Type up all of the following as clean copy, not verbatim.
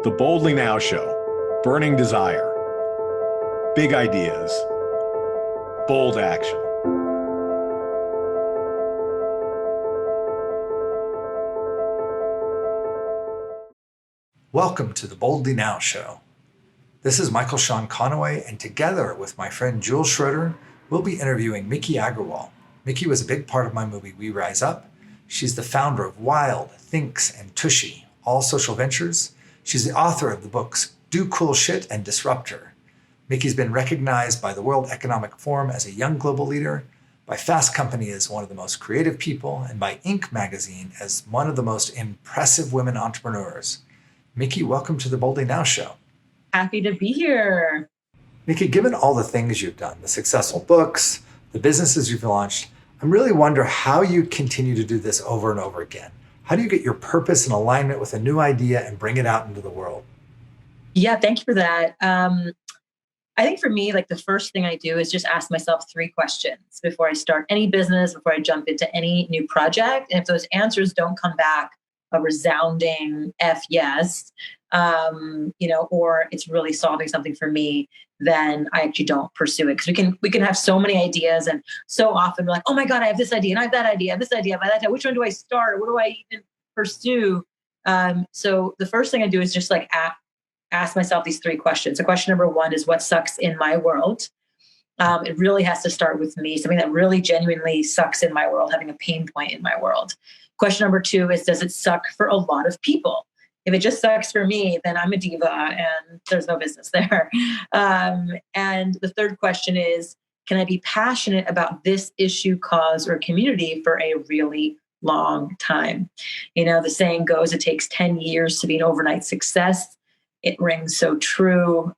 The Boldly Now Show. Burning desire. Big ideas. Bold action. Welcome to the Boldly Now Show. This is Michael Sean Conaway, and together with my friend Jules Schroeder, we'll be interviewing Miki Agrawal. Miki was a big part of my movie We Rise Up. She's the founder of Wild, Thinks, and Tushy, all social ventures. She's the author of the books Do Cool Shit and Disruptive. Miki's been recognized by the World Economic Forum as a young global leader, by Fast Company as one of the most creative people, and by Inc. magazine as one of the most impressive women entrepreneurs. Miki, welcome to the Boldly Now Show. Happy to be here. Miki, given all the things you've done, the successful books, the businesses you've launched, I really wonder how you continue to do this over and over again. How do you get your purpose in alignment with a new idea and bring it out into the world? Yeah, thank you for that. I think for me, like the first thing I do is just ask myself 3 questions before I start any business, before I jump into any new project. And if those answers don't come back a resounding F yes, or it's really solving something for me, then I actually don't pursue it. Because we can have so many ideas, and so often we're like, oh my God, I have this idea, and I have that idea, I have this idea, I have that idea. Which one do I start? What do I even pursue? So the first thing I do is just like ask myself these 3 questions. So question number 1 is, what sucks in my world? It really has to start with me, something that really genuinely sucks in my world, having a pain point in my world. Question number 2 is, does it suck for a lot of people? If it just sucks for me, then I'm a diva and there's no business there. And the third question is, can I be passionate about this issue, cause, or community for a really long time? The saying goes, it takes 10 years to be an overnight success. It rings so true.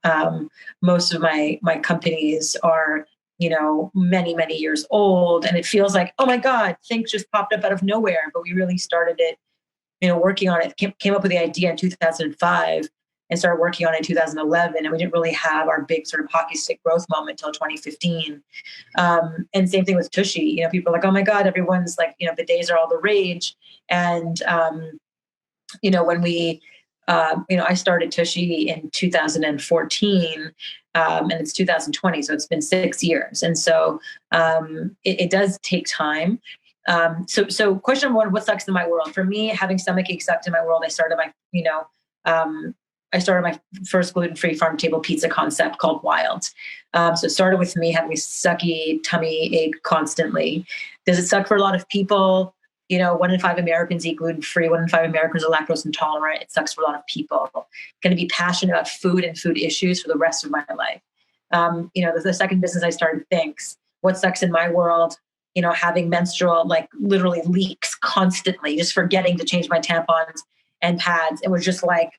Most of my companies are, many, many years old. And it feels like, oh my God, things just popped up out of nowhere. But we really started it, working on it, came up with the idea in 2005 and started working on it in 2011. And we didn't really have our big sort of hockey stick growth moment until 2015. And same thing with Tushy. People are like, oh my God, everyone's like, bidets are all the rage. And, when we, I started Tushy in 2014, and it's 2020. So it's been 6 years. And so it does take time. So question number 1, what sucks in my world? For me, having stomachache sucked in my world. I started my first gluten-free farm table pizza concept called Wild. So it started with me having a sucky tummy ache constantly. Does it suck for a lot of people? 1 in 5 Americans eat gluten-free. 1 in 5 Americans are lactose intolerant. It sucks for a lot of people. Going to be passionate about food and food issues for the rest of my life. The second business I started, Thinks. What sucks in my world? Having menstrual, like literally leaks constantly, just forgetting to change my tampons and pads. It was just like,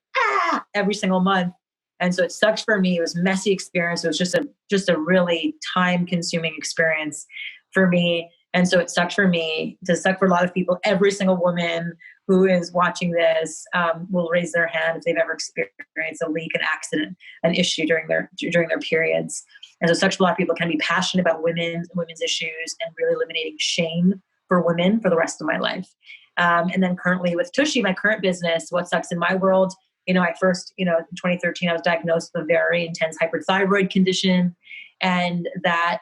every single month. And so it sucked for me. It was a messy experience. It was just a really time consuming experience for me. And so it sucked for me. It sucked for a lot of people. Every single woman who is watching this will raise their hand if they've ever experienced a leak, an accident, an issue during their periods. And so such a lot of people can be passionate about women's issues and really eliminating shame for women for the rest of my life. And then currently with Tushy, my current business, what sucks in my world, I first, in 2013, I was diagnosed with a very intense hyperthyroid condition. And that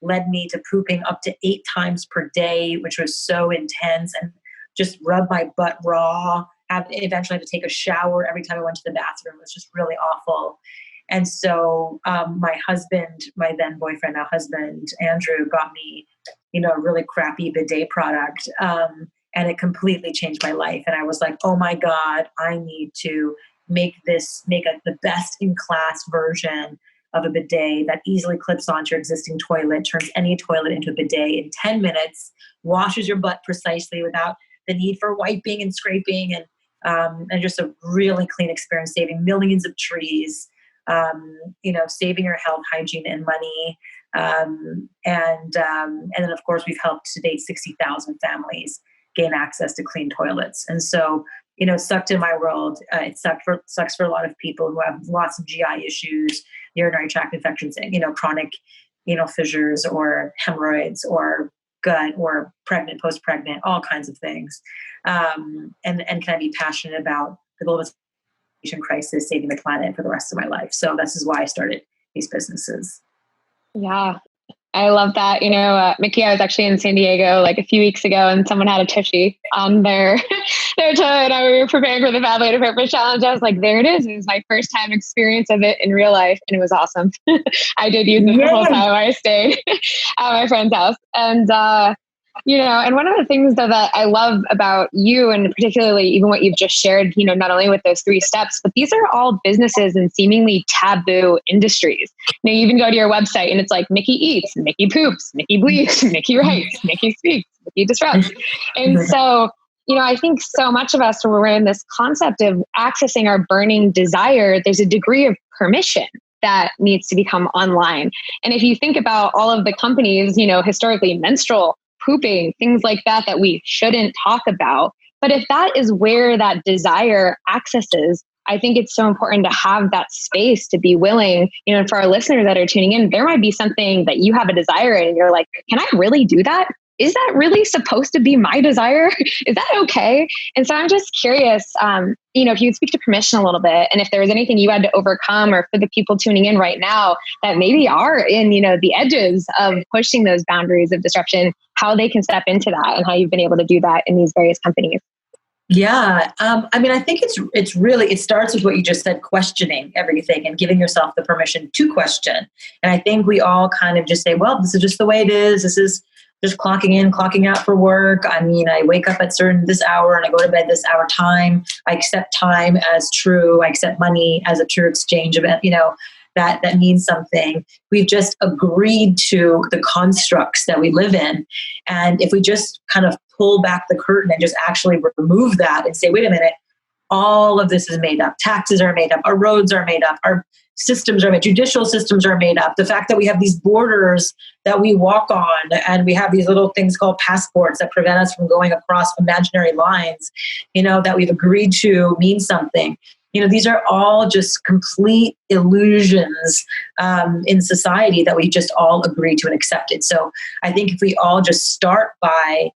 led me to pooping up to 8 times per day, which was so intense, and just rub my butt raw. Eventually had to take a shower every time I went to the bathroom. It was just really awful. And so my husband, my then boyfriend, now husband, Andrew, got me, a really crappy bidet product. And it completely changed my life. And I was like, oh my God, I need to make the best in class version of a bidet that easily clips onto your existing toilet, turns any toilet into a bidet in 10 minutes, washes your butt precisely without the need for wiping and scraping, and just a really clean experience, saving millions of trees, saving your health, hygiene, and money. And then of course we've helped to date 60,000 families gain access to clean toilets. And so, it sucked in my world. It sucks for a lot of people who have lots of GI issues, urinary tract infections, chronic, fissures or hemorrhoids or gut or pregnant, post-pregnant, all kinds of things. And can I be passionate about the global crisis, saving the planet for the rest of my life. So this is why I started these businesses. Yeah. I love that. Miki, I was actually in San Diego like a few weeks ago, and someone had a tushy on their toe, and we were preparing for the Pathway to Purpose Challenge. I was like, there it is. It was my first time experience of it in real life, and it was awesome. I did use it the whole time I stayed at my friend's house. And, and one of the things that I love about you, and particularly even what you've just shared, not only with those 3 steps, but these are all businesses in seemingly taboo industries. You even go to your website and it's like Miki eats, Miki poops, Miki bleeds, Miki writes, Miki speaks, Miki disrupts. And so, I think so much of us, when we're in this concept of accessing our burning desire, there's a degree of permission that needs to become online. And if you think about all of the companies, historically menstrual, pooping, things like that we shouldn't talk about. But if that is where that desire accesses, I think it's so important to have that space to be willing, for our listeners that are tuning in, there might be something that you have a desire in and you're like, can I really do that? Is that really supposed to be my desire? Is that okay? And so I'm just curious, if you could speak to permission a little bit, and if there was anything you had to overcome, or for the people tuning in right now that maybe are in, the edges of pushing those boundaries of disruption, how they can step into that and how you've been able to do that in these various companies. Yeah. I think it's really, it starts with what you just said, questioning everything and giving yourself the permission to question. And I think we all kind of just say, well, this is just the way it is. This is just clocking in, clocking out for work. I wake up at this hour and I go to bed this hour time. I accept time as true. I accept money as a true exchange of it. That means something. We've just agreed to the constructs that we live in. And if we just kind of pull back the curtain and just actually remove that and say, wait a minute, all of this is made up. Taxes are made up. Our roads are made up. Our systems are made. Judicial systems are made up. The fact that we have these borders that we walk on, and we have these little things called passports that prevent us from going across imaginary lines, that we've agreed to mean something. These are all just complete illusions in society that we just all agree to and accepted. So I think if we all just start by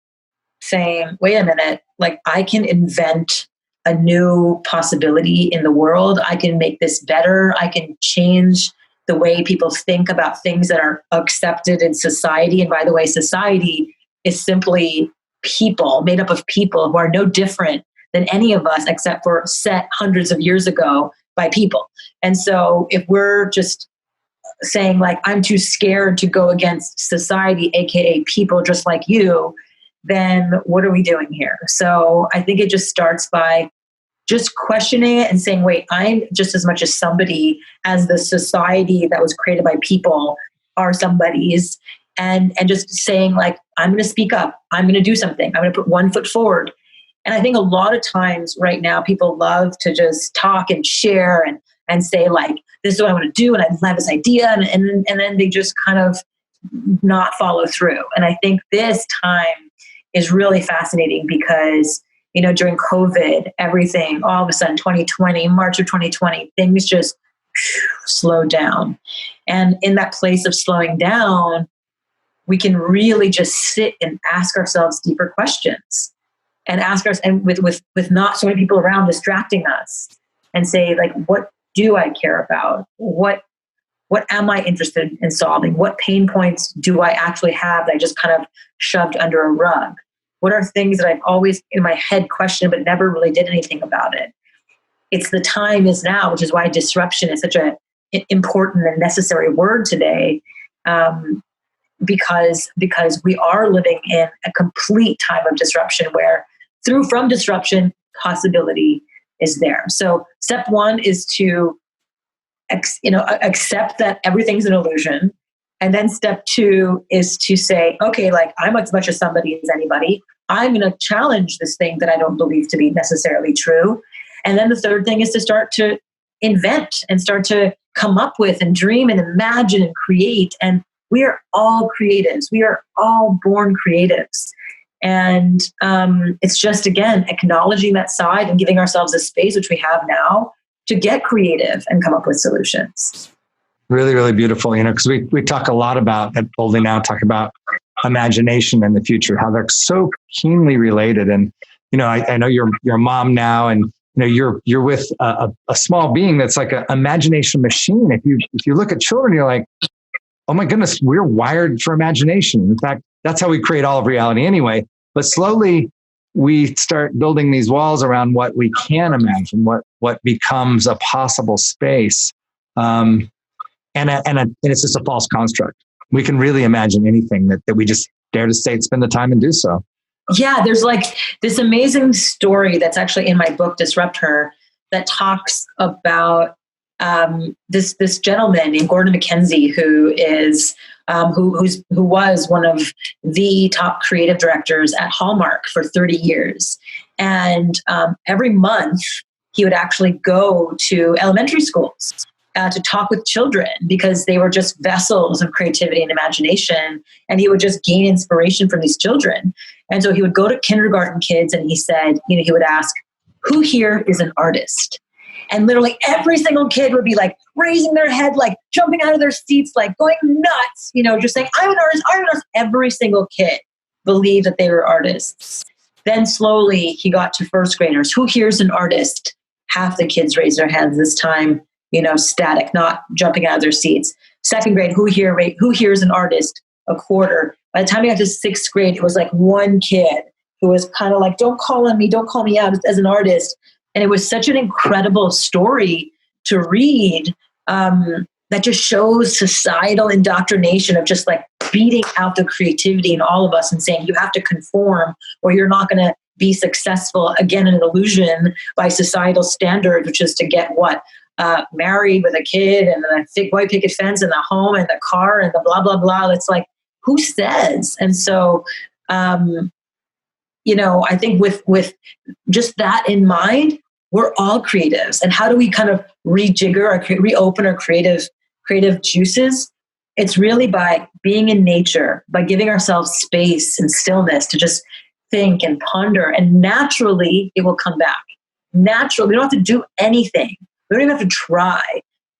saying, wait a minute, like I can invent a new possibility in the world. I can make this better. I can change the way people think about things that are accepted in society. And by the way, society is simply people, made up of people who are no different than any of us, except for set hundreds of years ago by people. And so if we're just saying like, I'm too scared to go against society, AKA people just like you, then what are we doing here? So I think it just starts by just questioning it and saying, wait, I'm just as much as somebody as the society that was created by people are somebody's. And just saying like, I'm going to speak up. I'm going to do something. I'm going to put one foot forward. And I think a lot of times right now, people love to just talk and share and say like, this is what I want to do. And I have this idea. And then they just kind of not follow through. And I think this time is really fascinating because, during COVID, everything, all of a sudden, 2020, March of 2020, things just slowed down. And in that place of slowing down, we can really just sit and ask ourselves deeper questions. And ask us, and with not so many people around distracting us, and say like, what do I care about? What am I interested in solving? What pain points do I actually have that I just kind of shoved under a rug? What are things that I've always in my head questioned but never really did anything about it? It's the time is now, which is why disruption is such an important and necessary word today. Because we are living in a complete time of disruption where from disruption, possibility is there. So step one is to accept that everything's an illusion. And then step two is to say, okay, like I'm as much as somebody as anybody. I'm going to challenge this thing that I don't believe to be necessarily true. And then the third thing is to start to invent and start to come up with and dream and imagine and create. And we are all creatives. We are all born creatives. And it's just, again, acknowledging that side and giving ourselves a space, which we have now, to get creative and come up with solutions. Really, really beautiful, because we talk a lot about, at Boldly Now, talk about imagination and the future, how they're so keenly related. And, I know you're a mom now, and you're with a small being that's like an imagination machine. If you look at children, you're like, oh my goodness, we're wired for imagination. In fact, that's how we create all of reality anyway. But slowly we start building these walls around what we can imagine, what becomes a possible space. And it's just a false construct. We can really imagine anything that we just dare to spend the time and do so. Yeah, there's like this amazing story that's actually in my book, Disrupt Her, that talks about this gentleman named Gordon McKenzie, who was one of the top creative directors at Hallmark for 30 years. And every month he would actually go to elementary schools to talk with children because they were just vessels of creativity and imagination. And he would just gain inspiration from these children. And so he would go to kindergarten kids and he said, he would ask, who here is an artist? And literally every single kid would be like raising their head, like jumping out of their seats, like going nuts, just saying, I'm an artist, I'm an artist. Every single kid believed that they were artists. Then slowly he got to first graders. Who here's an artist? Half the kids raised their hands this time, static, not jumping out of their seats. Second grade, who here's an artist? A quarter. By the time he got to sixth grade, it was like one kid who was kind of like, don't call me out as an artist. And it was such an incredible story to read that just shows societal indoctrination of just like beating out the creativity in all of us and saying you have to conform or you're not going to be successful. Again, an illusion by societal standards, which is to get married with a kid and a thick white picket fence and the home and the car and the blah, blah, blah. It's like, who says? And so, I think with just that in mind, we're all creatives. And how do we kind of rejigger or reopen our creative juices? It's really by being in nature, by giving ourselves space and stillness to just think and ponder. And naturally, it will come back. Naturally, we don't have to do anything. We don't even have to try.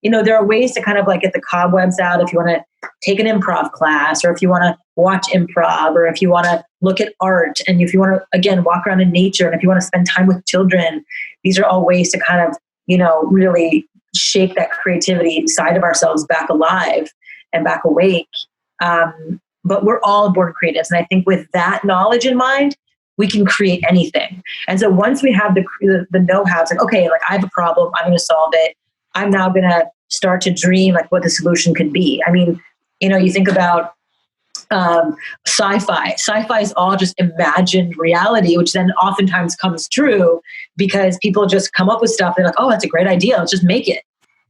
There are ways to kind of like get the cobwebs out if you want to take an improv class or if you want to watch improv or if you want to look at art and if you want to, again, walk around in nature and if you want to spend time with children. These are all ways to kind of, really shake that creativity side of ourselves back alive and back awake. But we're all born creatives. And I think with that knowledge in mind, we can create anything. And so once we have the know-how, it's like, okay, like I have a problem, I'm going to solve it. I'm now going to start to dream like what the solution could be. I mean, you think about sci-fi. Sci-fi is all just imagined reality, which then oftentimes comes true because people just come up with stuff. They're like, oh, that's a great idea. Let's just make it.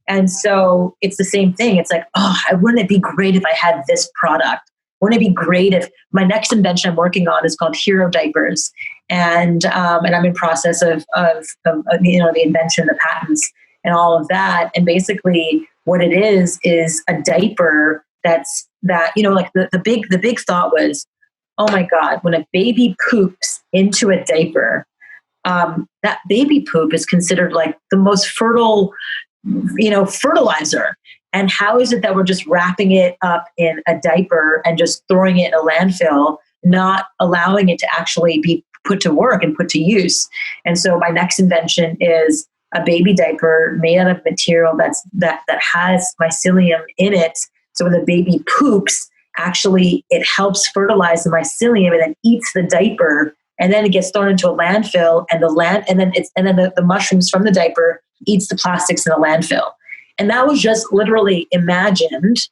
And so it's the same thing. It's like, oh, wouldn't it be great if I had this product? Wouldn't it be great if my next invention I'm working on is called Hero Diapers, and I'm in process of the invention, the patents, and all of that. And basically, what it is a diaper that like the big thought was, oh my God, when a baby poops into a diaper, that baby poop is considered like the most fertile, fertilizer. And how is it that we're just wrapping it up in a diaper and just throwing it in a landfill, not allowing it to actually be put to work and put to use? And so my next invention is a baby diaper made out of material that has mycelium in it. So when the baby poops, actually it helps fertilize the mycelium and then eats the diaper, and then it gets thrown into a landfill, and the mushrooms from the diaper eats the plastics in a landfill. And that was just literally imagined.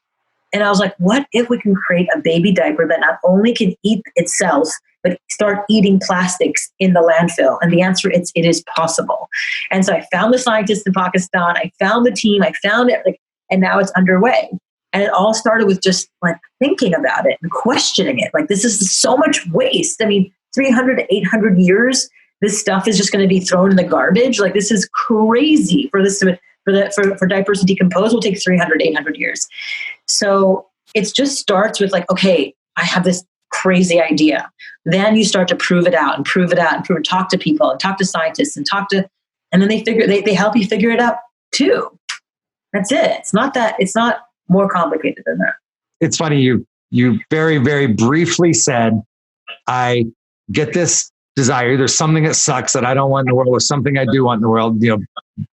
And I was like, what if we can create a baby diaper that not only can eat itself, but start eating plastics in the landfill? And the answer is, it is possible. And so I found the scientists in Pakistan, I found the team, I found it, and now it's underway. And it all started with just like thinking about it and questioning it. Like, this is so much waste. I mean, 300 to 800 years, this stuff is just going to be thrown in the garbage. Like, this is crazy for diapers to decompose will take 300, 800 years. So it just starts with like, okay, I have this crazy idea. Then you start to prove it out, talk to people and talk to scientists and and then they help you figure it out too. That's it. It's not more complicated than that. It's funny. You very, very briefly said, I get this desire. There's something that sucks that I don't want in the world, or something I do want in the world.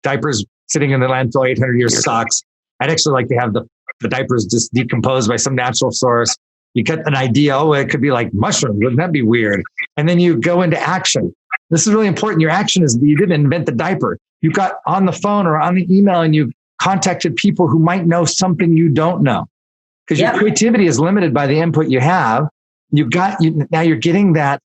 Diapers sitting in the landfill 800 years sucks. I'd actually like to have the diapers just decomposed by some natural source. You get an idea, it could be like mushrooms. Wouldn't that be weird? And then you go into action. This is really important. Your action is you didn't invent the diaper. You got on the phone or on the email and you contacted people who might know something you don't know. Because your creativity is limited by the input you have. Now you're getting that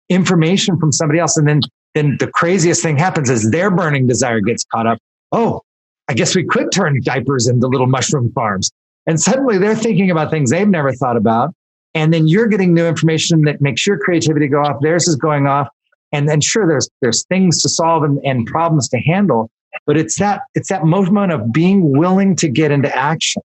information from somebody else. And then the craziest thing happens is their burning desire gets caught up. Oh, I guess we could turn diapers into little mushroom farms. And suddenly they're thinking about things they've never thought about. And then you're getting new information that makes your creativity go off. Theirs is going off. And then sure, there's things to solve and problems to handle. But it's that moment of being willing to get into action,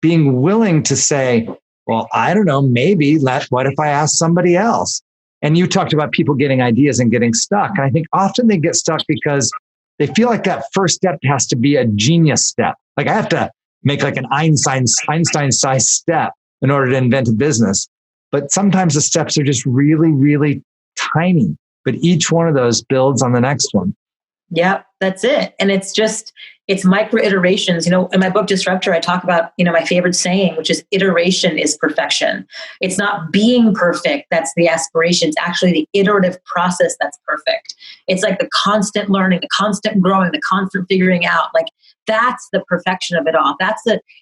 being willing to say, well, I don't know, maybe what if I ask somebody else? And you talked about people getting ideas and getting stuck. And I think often they get stuck because they feel like that first step has to be a genius step. Like I have to make like an Einstein-sized step in order to invent a business. But sometimes the steps are just really, really tiny. But each one of those builds on the next one. Yep, that's it. And it's micro iterations. In my book, Disruptive, I talk about, my favorite saying, which is iteration is perfection. It's not being perfect. That's the aspiration. It's actually the iterative process that's perfect. It's like the constant learning, the constant growing, the constant figuring out. Like that's the perfection of it all.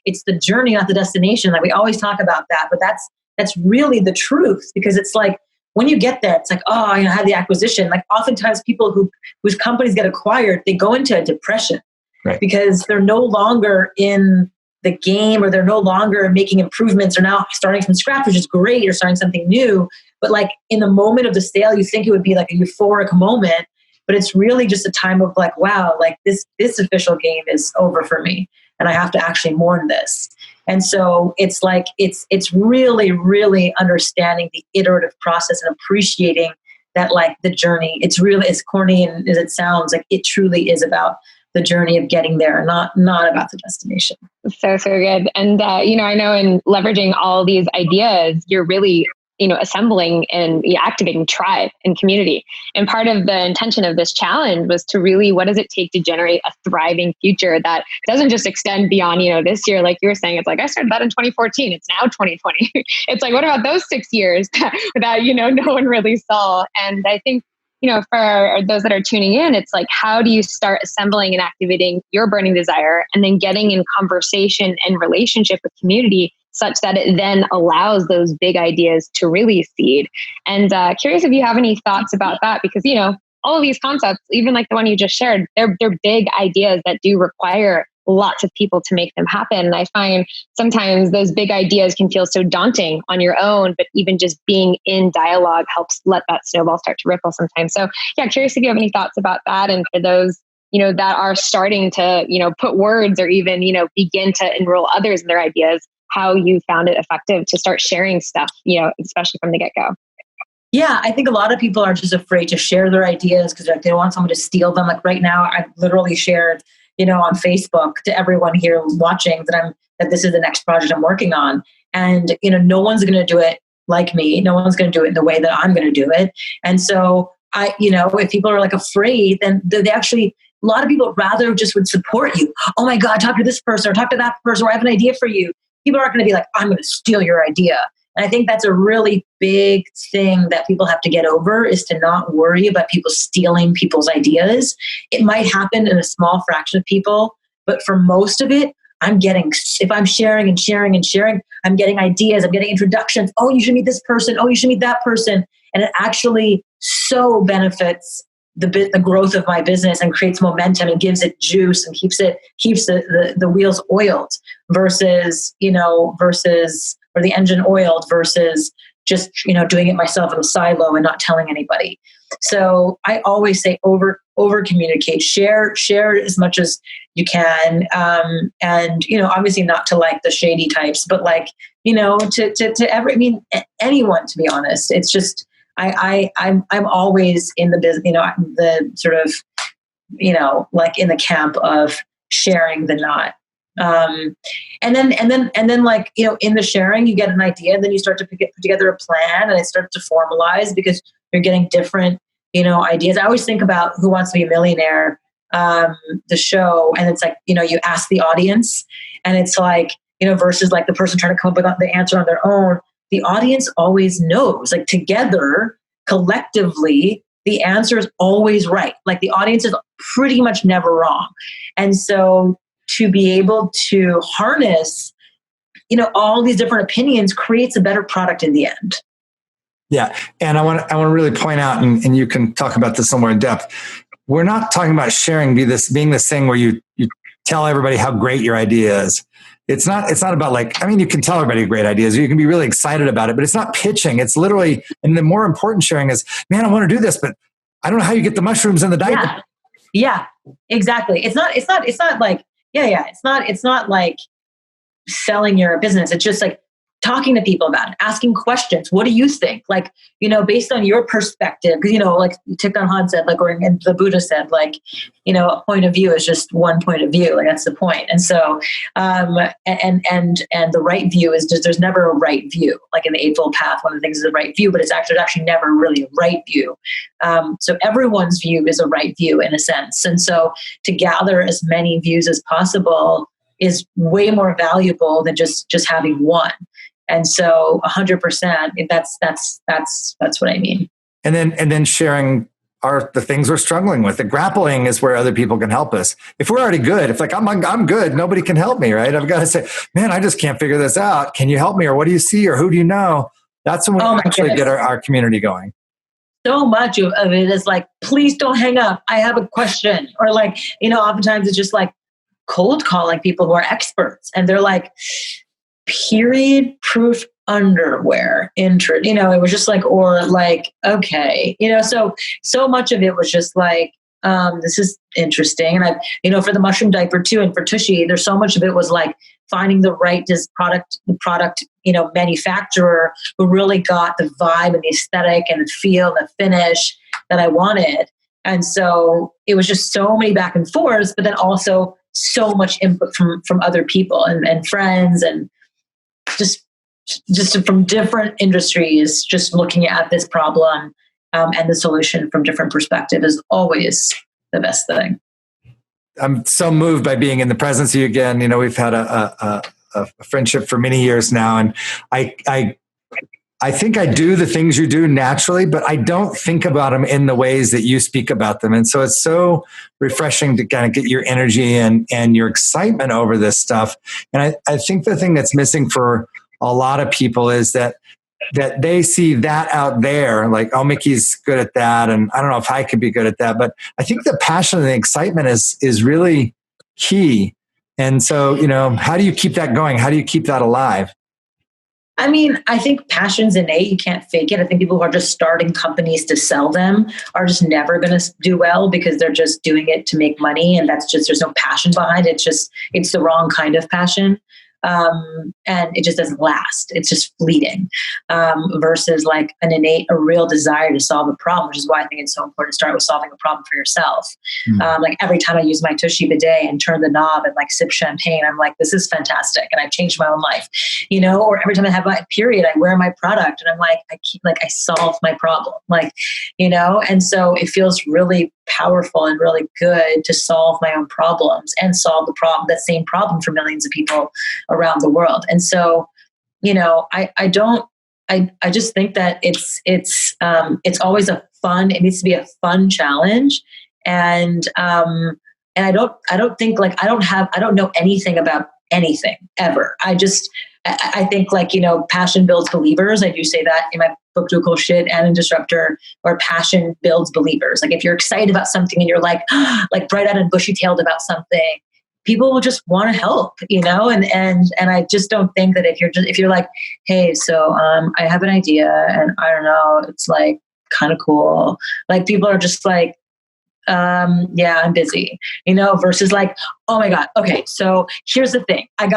It's the journey, not the destination. Like we always talk about that, but that's really the truth, because it's like, when you get there, it's like, I had the acquisition. Like oftentimes people whose companies get acquired, they go into a depression, right? Because they're no longer in the game, or they're no longer making improvements, or now starting from scratch, which is great. You're starting something new. But like in the moment of the sale, you think it would be like a euphoric moment, but it's really just a time of like, wow, like this official game is over for me. And I have to actually mourn this. And so it's like, it's really, really understanding the iterative process and appreciating that, like the journey. It's really, as corny and as it sounds, like it truly is about the journey of getting there, not about the destination. So good. And, I know in leveraging all these ideas, you're really, assembling and activating tribe and community. And part of the intention of this challenge was to really, what does it take to generate a thriving future that doesn't just extend beyond, this year, like you were saying, it's like, I started that in 2014. It's now 2020. It's like, what about those 6 years that, no one really saw? And I think, for those that are tuning in, it's like, how do you start assembling and activating your burning desire and then getting in conversation and relationship with community such that it then allows those big ideas to really seed? And curious if you have any thoughts about that, because, all of these concepts, even like the one you just shared, they're big ideas that do require lots of people to make them happen. And I find sometimes those big ideas can feel so daunting on your own, but even just being in dialogue helps let that snowball start to ripple sometimes. So yeah, curious if you have any thoughts about that. And for those, that are starting to, put words or even, begin to enroll others in their ideas, how you found it effective to start sharing stuff, especially from the get-go. Yeah, I think a lot of people are just afraid to share their ideas because they don't want someone to steal them. Like right now, I've literally shared, on Facebook to everyone here watching that this is the next project I'm working on. And, no one's going to do it like me. No one's going to do it in the way that I'm going to do it. And so if people are like afraid, then they actually, a lot of people rather just would support you. Oh my God, talk to this person or talk to that person, or I have an idea for you. People aren't going to be like, I'm going to steal your idea. And I think that's a really big thing that people have to get over, is to not worry about people stealing people's ideas. It might happen in a small fraction of people, but for most of it, if I'm sharing and sharing and sharing, I'm getting ideas, I'm getting introductions. Oh, you should meet this person. Oh, you should meet that person. And it actually so benefits the growth of my business and creates momentum and gives it juice and keeps the wheels oiled versus or the engine oiled versus just, doing it myself in a silo and not telling anybody. So I always say over communicate, share as much as you can. And, obviously not to like the shady types, but like, to anyone, to be honest. It's just, I'm always in the business, the sort of, like in the camp of sharing the not. And then like, in the sharing, you get an idea, and then you start to put together a plan, and it starts to formalize because you're getting different ideas. I always think about Who Wants to Be a Millionaire, the show. And it's like, you ask the audience and it's like, versus like the person trying to come up with the answer on their own. The audience always knows, like together, collectively, the answer is always right. Like the audience is pretty much never wrong. And so to be able to harness, all these different opinions creates a better product in the end. Yeah. And I want to really point out, and you can talk about this somewhere in depth. We're not talking about sharing being this thing where you tell everybody how great your idea is. It's not about you can tell everybody great ideas. You can be really excited about it, but it's not pitching. It's literally, and the more important sharing is, man, I want to do this, but I don't know how you get the mushrooms in the diaper. Yeah, exactly. It's not like, it's not like selling your business. It's just like talking to people about it, asking questions. What do you think? Like, based on your perspective, because, like Thich Nhat Hanh said, or the Buddha said, a point of view is just one point of view. Like that's the point. And so, and the right view is just, there's never a right view. Like in the Eightfold Path, one of the things is the right view, but it's actually never really a right view. So everyone's view is a right view in a sense. And so to gather as many views as possible is way more valuable than just having one. And so 100%, that's what I mean. And then sharing the things we're struggling with. The grappling is where other people can help us. If we're already good, if like I'm good, nobody can help me, right? I've got to say, man, I just can't figure this out. Can you help me? Or what do you see? Or who do you know? That's when we actually get our community going. So much of it is like, please don't hang up. I have a question. Or oftentimes it's just like cold calling people who are experts. And they're like, period proof underwear it was just like, or like, okay, so much of it was just like, this is interesting. And I, for the mushroom diaper too, and for Tushy, there's so much of it was like finding the right product, manufacturer who really got the vibe and the aesthetic and the feel, the finish that I wanted. And so it was just so many back and forths, but then also so much input from other people and friends and just from different industries, just looking at this problem and the solution from different perspectives is always the best thing. I'm so moved by being in the presence of you again. We've had a friendship for many years now, and I think I do the things you do naturally, but I don't think about them in the ways that you speak about them. And so it's so refreshing to kind of get your energy and your excitement over this stuff. And I think the thing that's missing for a lot of people is that they see that out there, like, oh, Miki's good at that. And I don't know if I could be good at that, but I think the passion and the excitement is really key. And so, how do you keep that going? How do you keep that alive? I mean, I think passion's innate. You can't fake it. I think people who are just starting companies to sell them are just never going to do well because they're just doing it to make money. And there's no passion behind it. It's the wrong kind of passion. And it just doesn't last. It's just fleeting, versus like a real desire to solve a problem, which is why I think it's so important to start with solving a problem for yourself. Like every time I use my Tushy bidet and turn the knob and like sip champagne, I'm like, this is fantastic. And I've changed my own life, or every time I have my period, I wear my product and I'm like, I solved my problem, and so it feels really powerful and really good to solve my own problems and solve that same problem for millions of people around the world. And so, I just think that it's always it needs to be a fun challenge. And I don't know anything about anything ever. I think passion builds believers. I do say that in my book, Do Cool Shit and in Disruptor, where passion builds believers. Like if you're excited about something and you're like bright-eyed and bushy-tailed about something, people will just want to help, and I just don't think that if you're like, hey, so I have an idea and I don't know, it's like kind of cool. Like people are just like, yeah, I'm busy, versus like, oh my God. Okay. So here's the thing. Can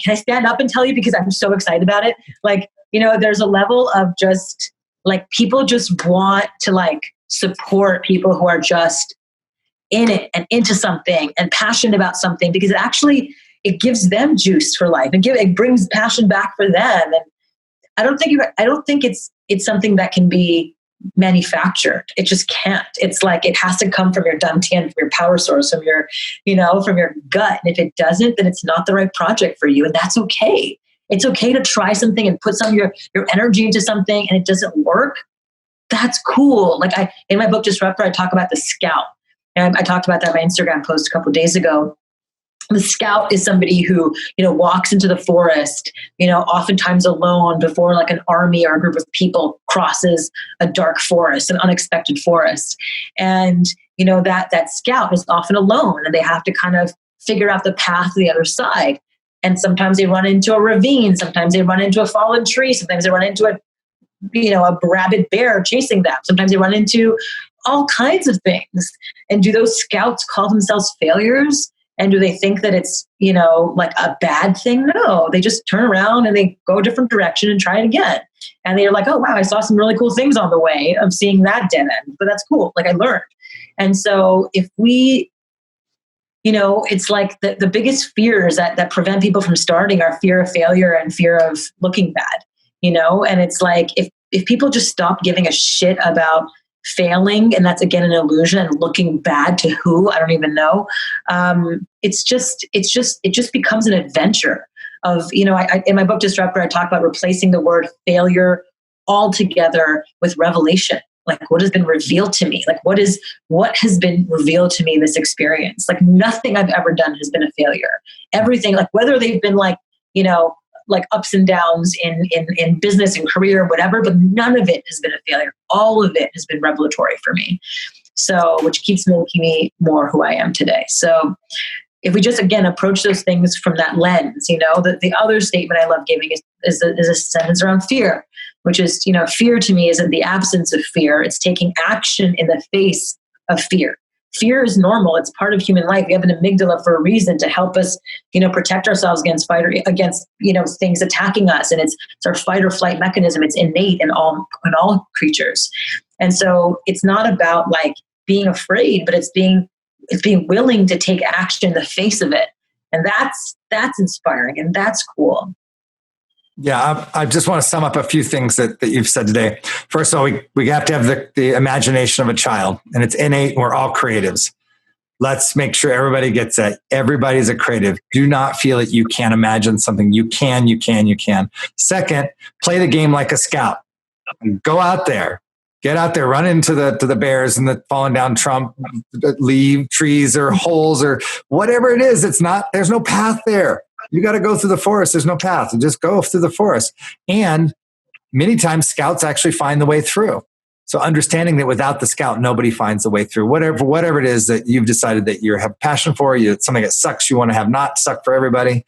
I stand up and tell you because I'm so excited about it? Like, there's a level of just like, people just want to like support people who are just in it and into something and passionate about something, because it gives them juice for life and it brings passion back for them. And I don't think it's something that can be manufactured. It just can't. It's like it has to come from your dantian, from your power source, from your, from your gut. And if it doesn't, then it's not the right project for you. And that's okay. It's okay to try something and put some of your energy into something and it doesn't work. That's cool. Like in my book, Disruptive, I talk about the scout. And I talked about that in my Instagram post a couple of days ago. The scout is somebody who, walks into the forest, oftentimes alone before like an army or a group of people crosses a dark forest, an unexpected forest. And, that scout is often alone and they have to kind of figure out the path to the other side. And sometimes they run into a ravine. Sometimes they run into a fallen tree. Sometimes they run into a rabid bear chasing them. Sometimes they run into all kinds of things. And do those scouts call themselves failures? And do they think that it's, like a bad thing? No, they just turn around and they go a different direction and try it again. And they're like, oh, wow, I saw some really cool things on the way of seeing that dead end, but that's cool. Like I learned. And so if we, it's like the biggest fears that prevent people from starting are fear of failure and fear of looking bad, and it's like, if people just stop giving a shit about failing, and that's again an illusion, and looking bad to who, I don't even know. It just becomes an adventure of, I in my book Disruptive, I talk about replacing the word failure altogether with revelation. Like what has been revealed to me? Like what has been revealed to me in this experience? Like nothing I've ever done has been a failure. Everything, like whether they've been like, like ups and downs in business and career, whatever, but none of it has been a failure. All of it has been revelatory for me. So, which keeps making me more who I am today. So if we just, again, approach those things from that lens, the other statement I love giving is a sentence around fear, which is, fear to me isn't the absence of fear. It's taking action in the face of fear. Fear is normal. It's part of human life. We have an amygdala for a reason to help us, protect ourselves against things attacking us. And it's our fight or flight mechanism. It's innate in all creatures. And so it's not about like being afraid, but it's being willing to take action in the face of it. And that's inspiring and that's cool. Yeah, I just want to sum up a few things that you've said today. First of all, we have to have the imagination of a child, and it's innate. We're all creatives. Let's make sure everybody gets that. Everybody's a creative. Do not feel that you can't imagine something. You can. Second, play the game like a scout. Go out there. Get out there, run into the bears and the fallen down trunk, leaf trees or holes or whatever it is. There's no path there. You got to go through the forest. There's no path. And just go through the forest. And many times scouts actually find the way through. So understanding that without the scout, nobody finds the way through. Whatever it is that you've decided that you have passion for, something that sucks, you want to have not suck for everybody.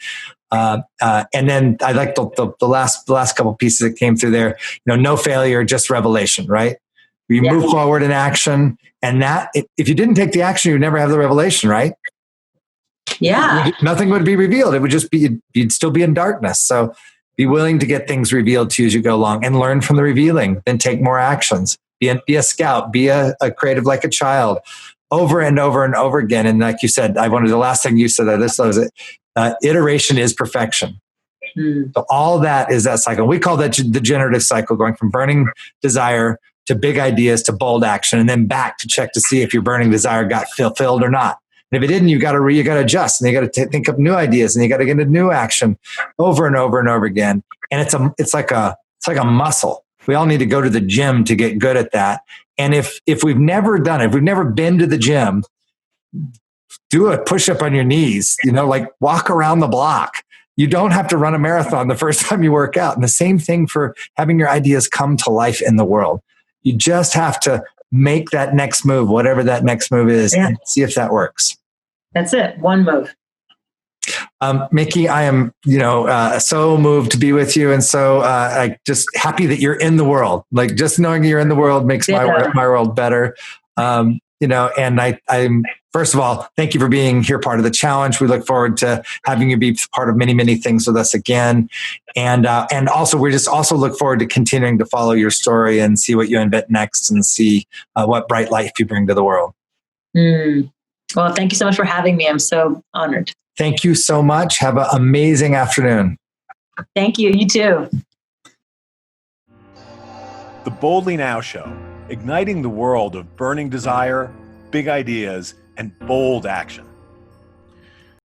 And then I like the last couple pieces that came through there. No failure, just revelation, right? You move forward in action, and that if you didn't take the action, you'd never have the revelation, right? Yeah. Nothing would be revealed. It would just be, you'd still be in darkness. So be willing to get things revealed to you as you go along and learn from the revealing, then take more actions. Be a scout, be a creative like a child over and over and over again. And like you said, the last thing you said, this was it. Iteration is perfection. So all that is that cycle. We call that the generative cycle, going from burning desire to big ideas to bold action, and then back to check to see if your burning desire got fulfilled or not. And if it didn't, you got to adjust, and you got to think up new ideas, and you got to get into new action over and over and over again. And it's like a muscle. We all need to go to the gym to get good at that. And if we've never done it, if we've never been to the gym, do a push-up on your knees, like walk around the block. You don't have to run a marathon the first time you work out. And the same thing for having your ideas come to life in the world. You just have to make that next move, whatever that next move is, and see if that works. That's it. One move. Miki, I am, so moved to be with you. And so I just happy that you're in the world. Like just knowing you're in the world makes my world better. And I'm first of all, thank you for being here, part of the challenge. We look forward to having you be part of many, many things with us again. And also, we just also look forward to continuing to follow your story and see what you invent next and see what bright life you bring to the world. Well, thank you so much for having me. I'm so honored. Thank you so much. Have an amazing afternoon. Thank you. You too. The Boldly Now Show, igniting the world of burning desire, big ideas, and bold action.